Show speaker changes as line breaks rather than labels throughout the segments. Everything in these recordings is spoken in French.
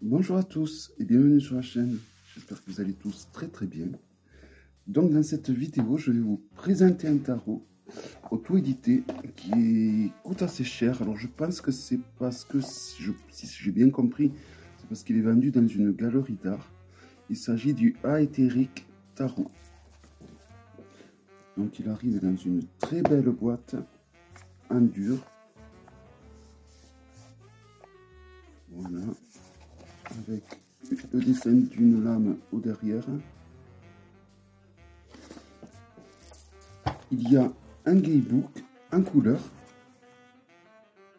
Bonjour à tous et bienvenue sur la chaîne. J'espère que vous allez tous très bien. Donc dans cette vidéo, je vais vous présenter un tarot auto-édité qui coûte assez cher. Alors je pense que c'est parce que, si j'ai bien compris, c'est parce qu'il est vendu dans une galerie d'art. Il s'agit du Aetheric Tarot. Donc il arrive dans une très belle boîte en dur. Voilà. Avec le dessin d'une lame au derrière. Il y a un guidebook en couleur,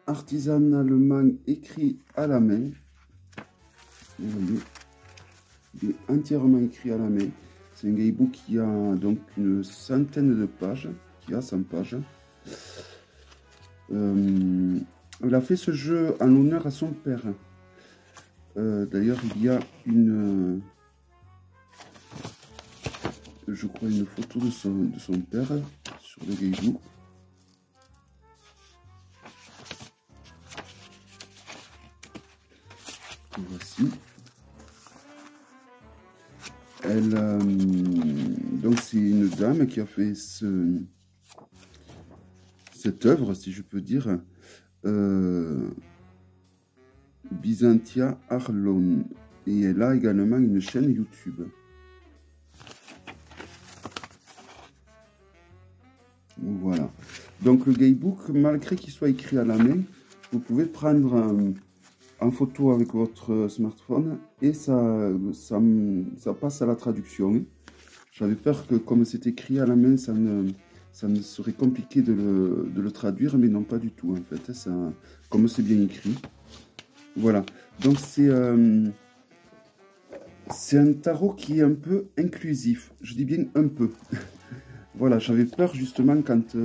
artisanalement écrit à la main. Vous voyez, il est entièrement écrit à la main. C'est un guidebook qui a donc une centaine de pages, qui a 100 pages. Elle a fait ce jeu en l'honneur à son père. D'ailleurs, il y a je crois, une photo de son père sur le guidebook. Voici. Donc c'est une dame qui a fait cette œuvre, si je peux dire, Byzantia Arlon. Et elle a également une chaîne YouTube. Voilà. Donc le guidebook, malgré qu'il soit écrit à la main, vous pouvez prendre en photo avec votre smartphone et ça passe à la traduction. J'avais peur que comme c'est écrit à la main, ça me serait compliqué de le traduire, mais non, pas du tout en fait. Comme c'est bien écrit. Voilà. Donc c'est un tarot qui est un peu inclusif. Je dis bien un peu. Voilà, j'avais peur justement quand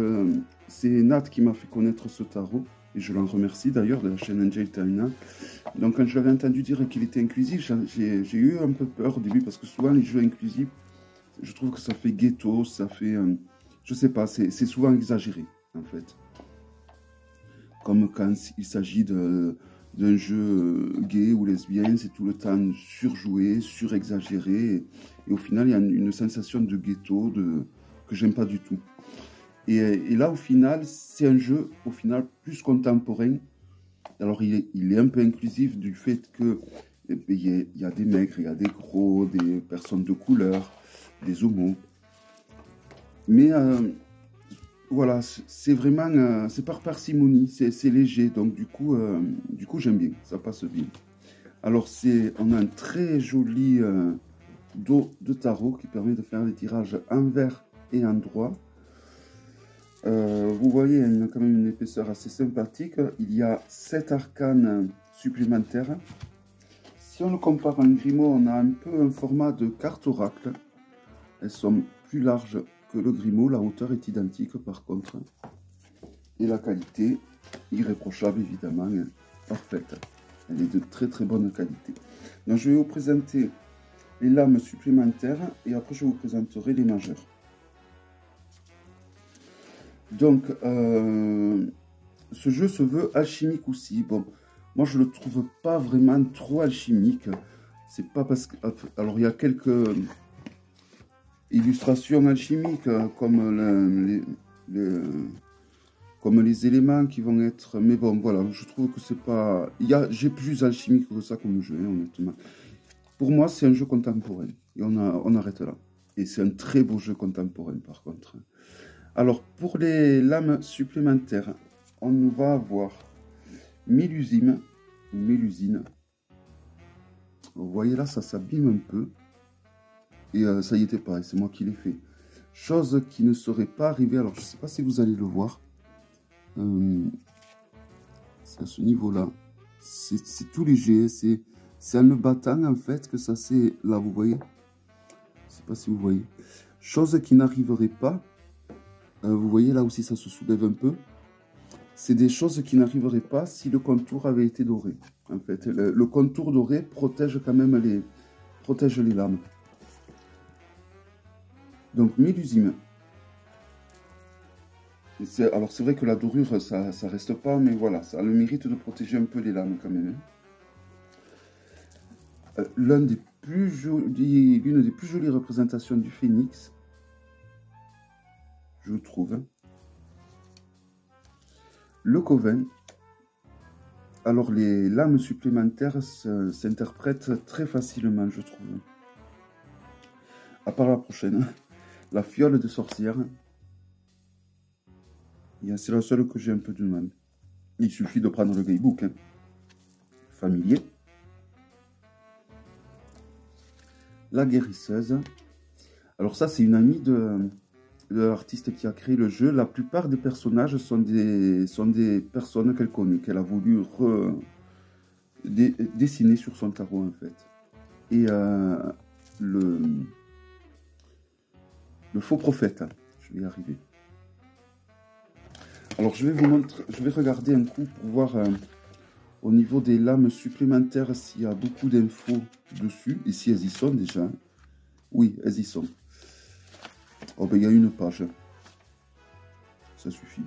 c'est Nat qui m'a fait connaître ce tarot. Et je l'en remercie d'ailleurs, de la chaîne Angel Taina. Donc quand je l'avais entendu dire qu'il était inclusif, j'ai eu un peu peur au début, parce que souvent les jeux inclusifs, je trouve que ça fait ghetto, ça fait... je sais pas, c'est souvent exagéré en fait. Comme quand il s'agit d'un jeu gay ou lesbien, c'est tout le temps surjoué, surexagéré. Et au final, il y a une sensation de ghetto que j'aime pas du tout. Et là, au final, c'est un jeu au final plus contemporain. Alors, il est un peu inclusif du fait que il y a des maigres, il y a des gros, des personnes de couleur, des homos. Mais voilà, c'est vraiment, c'est par parcimonie, c'est léger. Donc du coup j'aime bien, ça passe bien. Alors on a un très joli dos de tarot qui permet de faire des tirages envers et en droit. Vous voyez, il y a quand même une épaisseur assez sympathique. Il y a 7 arcanes supplémentaires. Si on le compare à un Grimaud, on a un peu un format de carte oracle. Elles sont plus larges que le Grimaud. La hauteur est identique par contre. Et la qualité, irréprochable évidemment, parfaite. Elle est de très bonne qualité. Donc je vais vous présenter les lames supplémentaires et après je vous présenterai les majeures. Donc, ce jeu se veut alchimique aussi. Bon, moi je le trouve pas vraiment trop alchimique. C'est pas parce que... Alors, il y a quelques illustrations alchimiques, comme les éléments qui vont être... Mais bon, voilà, je trouve que c'est pas... J'ai plus alchimique que ça comme jeu, hein, honnêtement. Pour moi, c'est un jeu contemporain. Et on arrête là. Et c'est un très beau jeu contemporain, par contre. Alors, pour les lames supplémentaires, on va avoir Mélusine. Vous voyez là, ça s'abîme un peu. Et ça y était pareil, c'est moi qui l'ai fait. Chose qui ne serait pas arrivée, alors je ne sais pas si vous allez le voir. C'est à ce niveau-là. C'est tout léger, c'est en le battant en fait que ça c'est... Là, vous voyez? Je ne sais pas si vous voyez. Chose qui n'arriverait pas. Vous voyez là aussi ça se soulève un peu. C'est des choses qui n'arriveraient pas si le contour avait été doré. En fait, le contour doré protège quand même les lames. Donc Mélusine. Alors c'est vrai que la dorure ça reste pas, mais voilà, ça a le mérite de protéger un peu les lames quand même. l'une des plus jolies représentations du phénix, je trouve. Le Coven. Alors, les lames supplémentaires s'interprètent très facilement, je trouve. À part la prochaine, la fiole de sorcière. C'est la seule que j'ai un peu de mal. Il suffit de prendre le guidebook, hein, familier. La guérisseuse. Alors ça, c'est une amie de l'artiste qui a créé le jeu. La plupart des personnages sont des personnes qu'elle connaît, qu'elle a voulu dessiner sur son tarot, en fait. Et le faux prophète, je vais y arriver. Alors je vais vous montrer, je vais regarder un coup pour voir au niveau des lames supplémentaires s'il y a beaucoup d'infos dessus, et si elles y sont déjà. Oui, elles y sont. Oh ben il y a une page, ça suffit.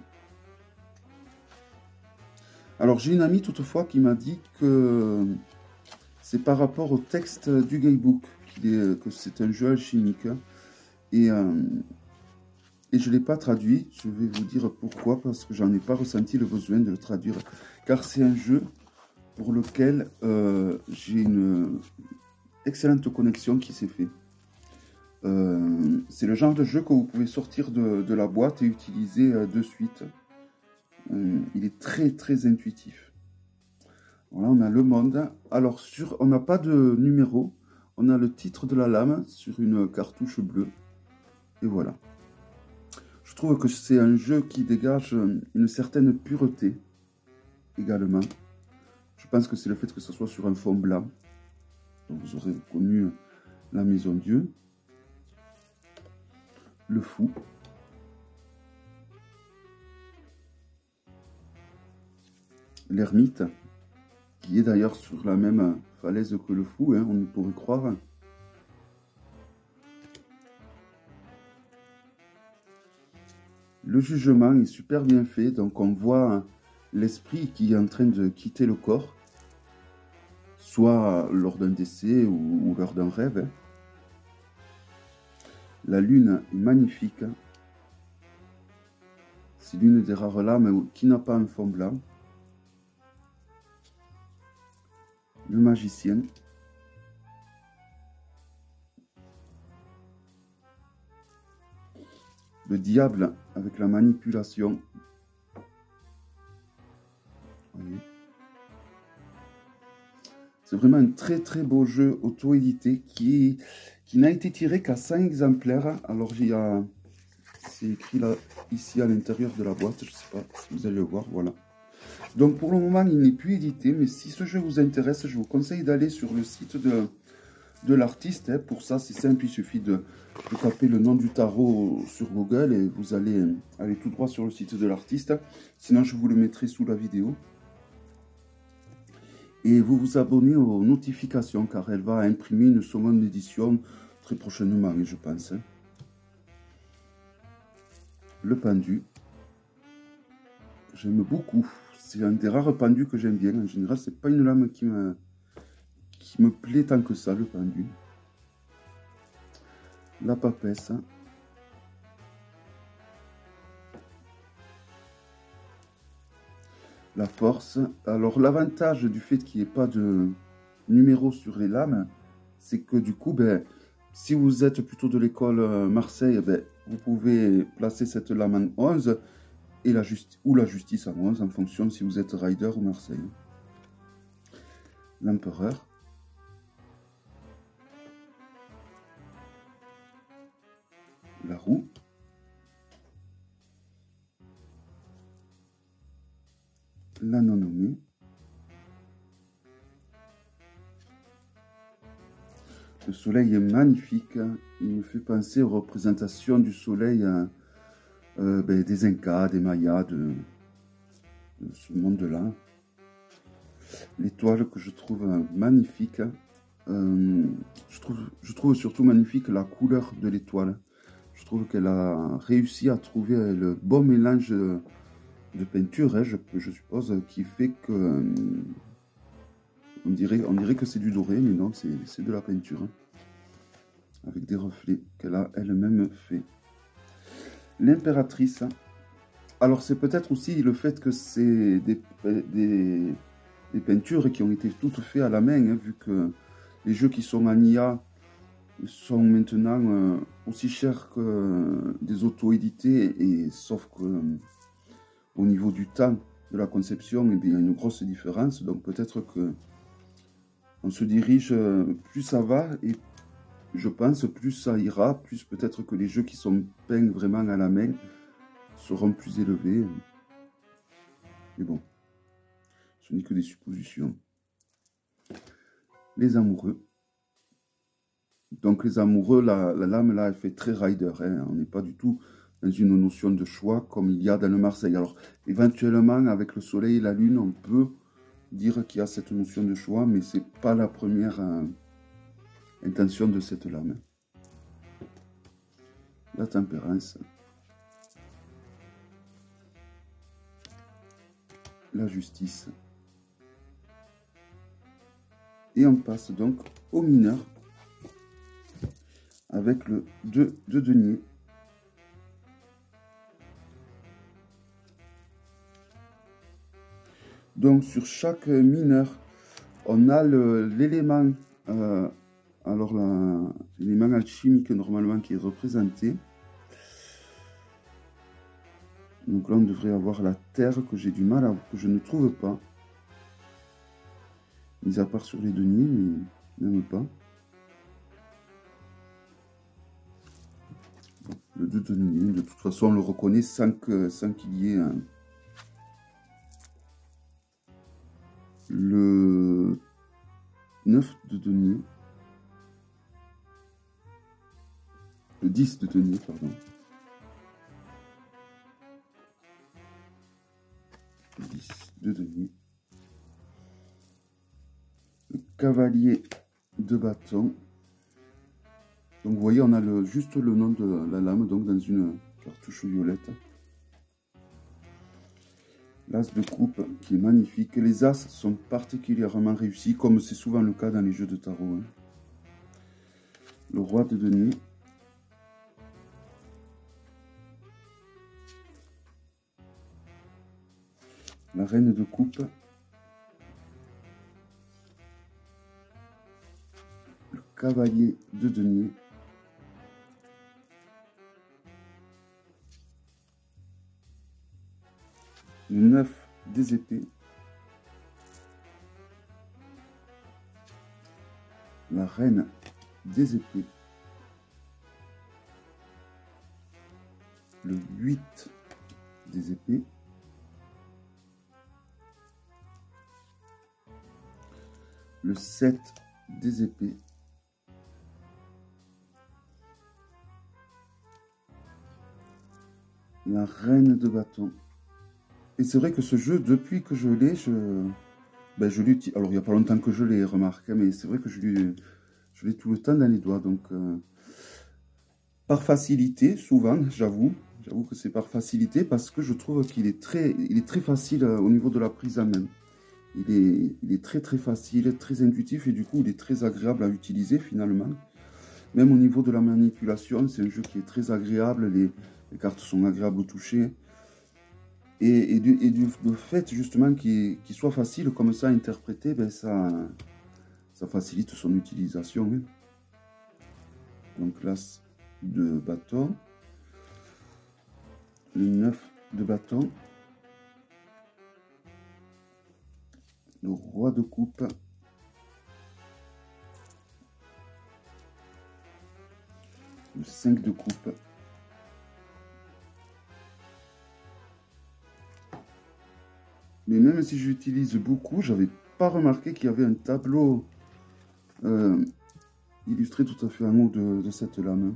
Alors j'ai une amie toutefois qui m'a dit que c'est par rapport au texte du guidebook que c'est un jeu alchimique, et je ne l'ai pas traduit. Je vais vous dire pourquoi, parce que j'en ai pas ressenti le besoin de le traduire, car c'est un jeu pour lequel j'ai une excellente connexion qui s'est faite. C'est le genre de jeu que vous pouvez sortir de la boîte et utiliser de suite. Il est très très intuitif. Voilà, on a le monde. Alors on n'a pas de numéro, on a le titre de la lame sur une cartouche bleue. Et voilà. Je trouve que c'est un jeu qui dégage une certaine pureté également. Je pense que c'est le fait que ce soit sur un fond blanc. Donc vous aurez connu la Maison Dieu. Le fou. L'ermite, qui est d'ailleurs sur la même falaise que le fou, hein, on ne pourrait croire. Le jugement est super bien fait, donc on voit l'esprit qui est en train de quitter le corps, soit lors d'un décès ou lors d'un rêve. Hein. La lune est magnifique. C'est l'une des rares lames qui n'a pas un fond blanc. Le magicien. Le diable avec la manipulation. C'est vraiment un très très beau jeu auto-édité qui n'a été tiré qu'à 5 exemplaires. Alors c'est écrit là, ici à l'intérieur de la boîte, je ne sais pas si vous allez le voir, voilà. Donc pour le moment il n'est plus édité, mais si ce jeu vous intéresse, je vous conseille d'aller sur le site de l'artiste. Hein. Pour ça c'est simple, il suffit de taper le nom du tarot sur Google et vous allez aller tout droit sur le site de l'artiste. Sinon je vous le mettrai sous la vidéo. Et vous vous abonnez aux notifications car elle va imprimer une seconde édition très prochainement, je pense. Le pendu. J'aime beaucoup. C'est un des rares pendus que j'aime bien. En général, c'est pas une lame qui me plaît tant que ça, le pendu. La papesse. La force. Alors l'avantage du fait qu'il n'y ait pas de numéro sur les lames, c'est que du coup, si vous êtes plutôt de l'école Marseille, vous pouvez placer cette lame en 11 et la justice en 11 en fonction si vous êtes Rider ou Marseille. L'empereur. La roue. La non-nommée. Le soleil est magnifique. Il me fait penser aux représentations du soleil des Incas, des Mayas, de ce monde-là. L'étoile que je trouve magnifique. Je trouve surtout magnifique la couleur de l'étoile. Je trouve qu'elle a réussi à trouver le bon mélange de peinture, hein, je suppose, qui fait que On dirait que c'est du doré, mais non, c'est de la peinture. Hein, avec des reflets qu'elle a elle-même fait. L'impératrice. Alors c'est peut-être aussi le fait que c'est des peintures qui ont été toutes faites à la main, hein, vu que les jeux qui sont en IA sont maintenant aussi chers que des auto-édités, et sauf que au niveau du temps de la conception, eh bien, il y a une grosse différence. Donc peut-être que on se dirige, plus ça va, et je pense plus ça ira, plus peut-être que les jeux qui sont peints vraiment à la main seront plus élevés. Mais bon, ce n'est que des suppositions. Les amoureux. Donc les amoureux, la lame là, elle fait très rider. Hein. On n'est pas du tout dans une notion de choix comme il y a dans le Marseille. Alors éventuellement, avec le soleil et la lune, on peut dire qu'il y a cette notion de choix, mais c'est pas la première intention de cette lame. La tempérance. La justice. Et on passe donc au mineur avec le 2 de denier. Donc sur chaque mineur, on a l'élément, alors l'élément alchimique normalement qui est représenté. Donc là on devrait avoir la terre que j'ai du mal que je ne trouve pas. Mis à part sur les deniers, mais même pas. Bon, le 2 de denier, de toute façon on le reconnaît sans qu'il y ait le 9 de denier. Le 10 de denier, pardon. Le 10 de denier. Le cavalier de bâton. Donc vous voyez, on a juste le nom de la lame, donc dans une cartouche violette. L'as de coupe qui est magnifique. Les as sont particulièrement réussis, comme c'est souvent le cas dans les jeux de tarot. Hein. Le roi de denier. La reine de coupe. Le cavalier de denier. Le 9 des épées. La reine des épées. Le 8 des épées. Le 7 des épées. La reine de bâton. Et c'est vrai que ce jeu, depuis que je l'ai, je l'utilise. Alors, il n'y a pas longtemps que je l'ai remarqué, mais c'est vrai que je l'ai tout le temps dans les doigts. Donc, par facilité, souvent, j'avoue que c'est par facilité, parce que je trouve qu'il est très facile au niveau de la prise en main. Il est très facile, très intuitif, et du coup, il est très agréable à utiliser finalement. Même au niveau de la manipulation, c'est un jeu qui est très agréable. Les cartes sont agréables au toucher. Et du fait justement qu'il soit facile comme ça à interpréter, ben ça facilite son utilisation. Hein. Donc l'as de bâton, le 9 de bâton, le roi de coupe, le 5 de coupe, mais même si j'utilise beaucoup, j'avais pas remarqué qu'il y avait un tableau illustré tout à fait en haut de cette lame.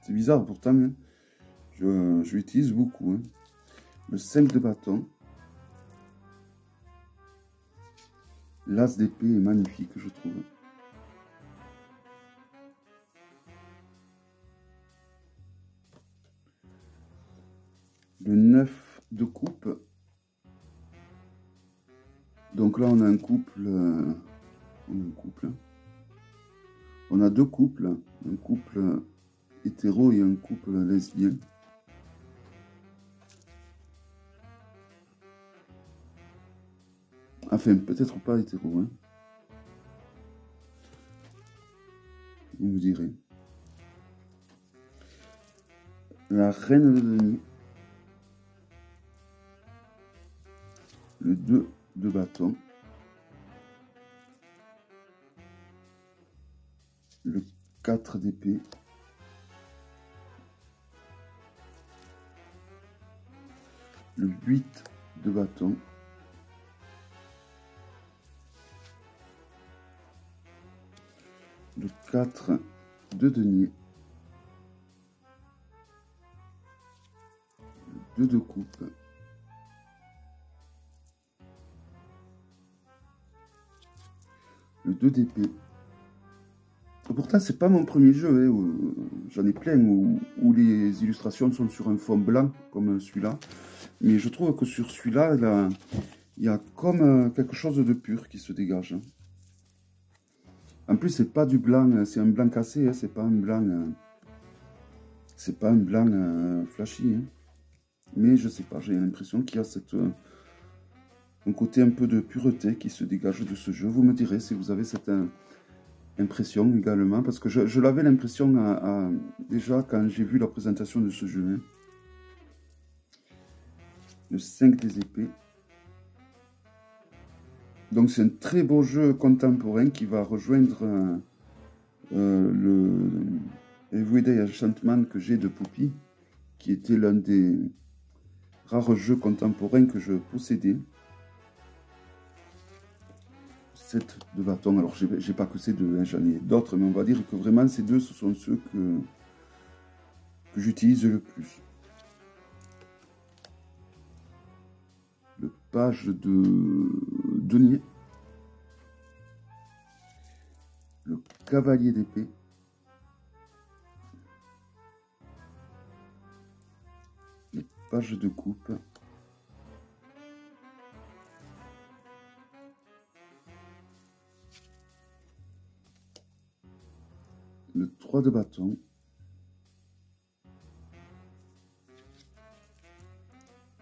C'est bizarre pourtant, hein. Je l'utilise beaucoup. Hein. Le 5 de bâton. L'as d'épée est magnifique, je trouve. Le 9 de coupe. Donc là, on a un couple. On a deux couples. Un couple hétéro et un couple lesbien. Enfin, peut-être pas hétéro, hein. Vous me direz. La reine de denier. Le 2 de bâton. Le 4 d'épée. Le 8 de bâton. Le 4 de denier. Le 2 de coupe. Le 2 d'épée. Pourtant, c'est pas mon premier jeu. Hein, j'en ai plein où les illustrations sont sur un fond blanc, comme celui-là. Mais je trouve que sur celui-là, il y a comme quelque chose de pur qui se dégage. En plus, c'est pas du blanc, c'est un blanc cassé. Hein, c'est pas un blanc flashy. Hein. Mais je sais pas, j'ai l'impression qu'il y a un côté un peu de pureté qui se dégage de ce jeu. Vous me direz si vous avez cette impression également, parce que je l'avais l'impression déjà quand j'ai vu la présentation de ce jeu. Hein. Le 5 des épées. Donc c'est un très beau jeu contemporain qui va rejoindre le Everyday Enchantment que j'ai de Poppy, qui était l'un des rares jeux contemporains que je possédais. 7 de bâton, alors j'ai pas que ces deux, hein, j'en ai d'autres, mais on va dire que vraiment ces deux, ce sont ceux que j'utilise le plus. Le page de denier. Le cavalier d'épée. Les pages de coupe. Le 3 de bâton.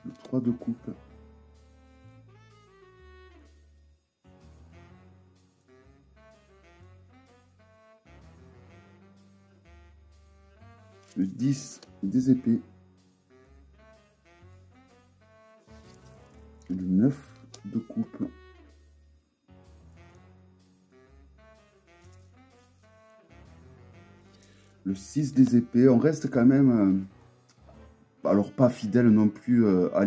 Le 3 de coupe. Le 10 des épées. Le 9 de coupe. Le 6 des épées. On reste quand même, alors pas fidèle non plus à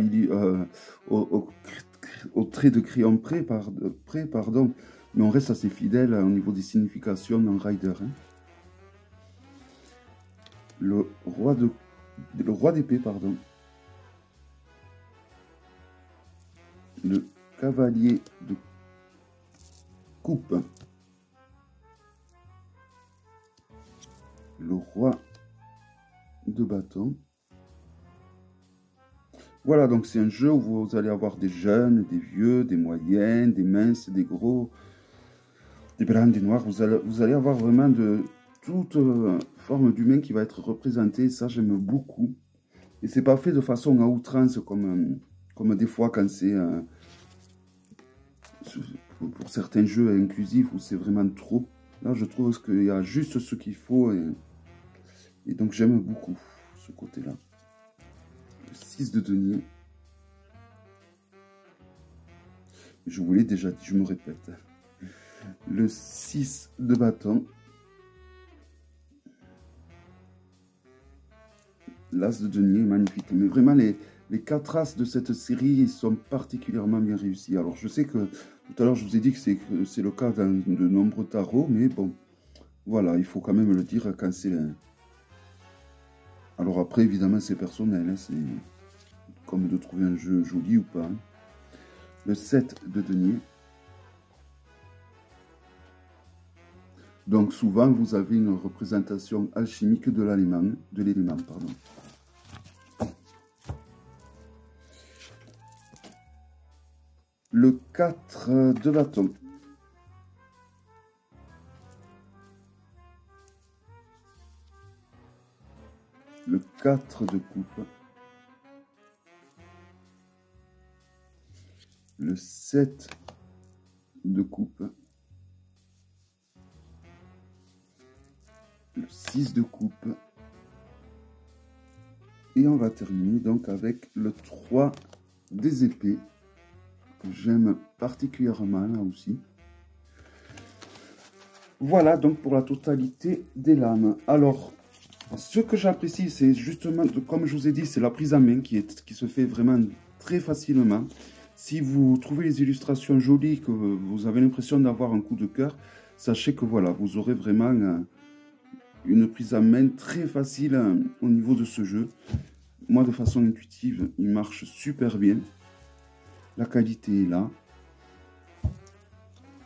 au trait de crayon près, pardon, mais on reste assez fidèle au niveau des significations d'un rider. Hein. Le roi d'épée, pardon. Le cavalier de coupe. Le roi de bâton. Voilà, donc c'est un jeu où vous allez avoir des jeunes, des vieux, des moyens, des minces, des gros, des blancs, des noirs. Vous allez avoir vraiment de toute forme d'humain qui va être représentée. Ça, j'aime beaucoup. Et c'est pas fait de façon à outrance comme des fois quand c'est pour certains jeux inclusifs où c'est vraiment trop. Là, je trouve qu'il y a juste ce qu'il faut et donc j'aime beaucoup ce côté-là. Le 6 de denier. Je vous l'ai déjà dit, je me répète. Le 6 de bâton. L'as de denier, magnifique. Mais vraiment, les 4 as de cette série sont particulièrement bien réussis. Alors, je sais que tout à l'heure, je vous ai dit que c'est le cas dans de nombreux tarots, mais bon, voilà, il faut quand même le dire quand c'est... Alors après, évidemment, c'est personnel, hein, c'est comme de trouver un jeu joli ou pas. Hein. Le 7 de denier. Donc souvent, vous avez une représentation alchimique de l'élément, pardon. le 4 de bâton. Le 4 de coupe. Le 7 de coupe. Le 6 de coupe. Et on va terminer donc avec le 3 des épées, que j'aime particulièrement là aussi. Voilà donc pour la totalité des lames. Alors, ce que j'apprécie, c'est justement, comme je vous ai dit, c'est la prise en main qui se fait vraiment très facilement. Si vous trouvez les illustrations jolies, que vous avez l'impression d'avoir un coup de cœur, sachez que voilà, vous aurez vraiment une prise en main très facile au niveau de ce jeu. Moi, de façon intuitive, il marche super bien. La qualité est là.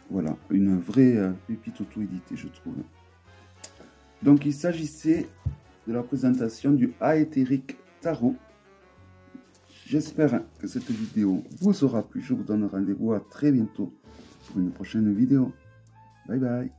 Voilà, une vraie pépite auto-éditée, je trouve. Donc, il s'agissait de la présentation du Aetheric Tarot. J'espère que cette vidéo vous aura plu. Je vous donne rendez-vous à très bientôt pour une prochaine vidéo. Bye bye.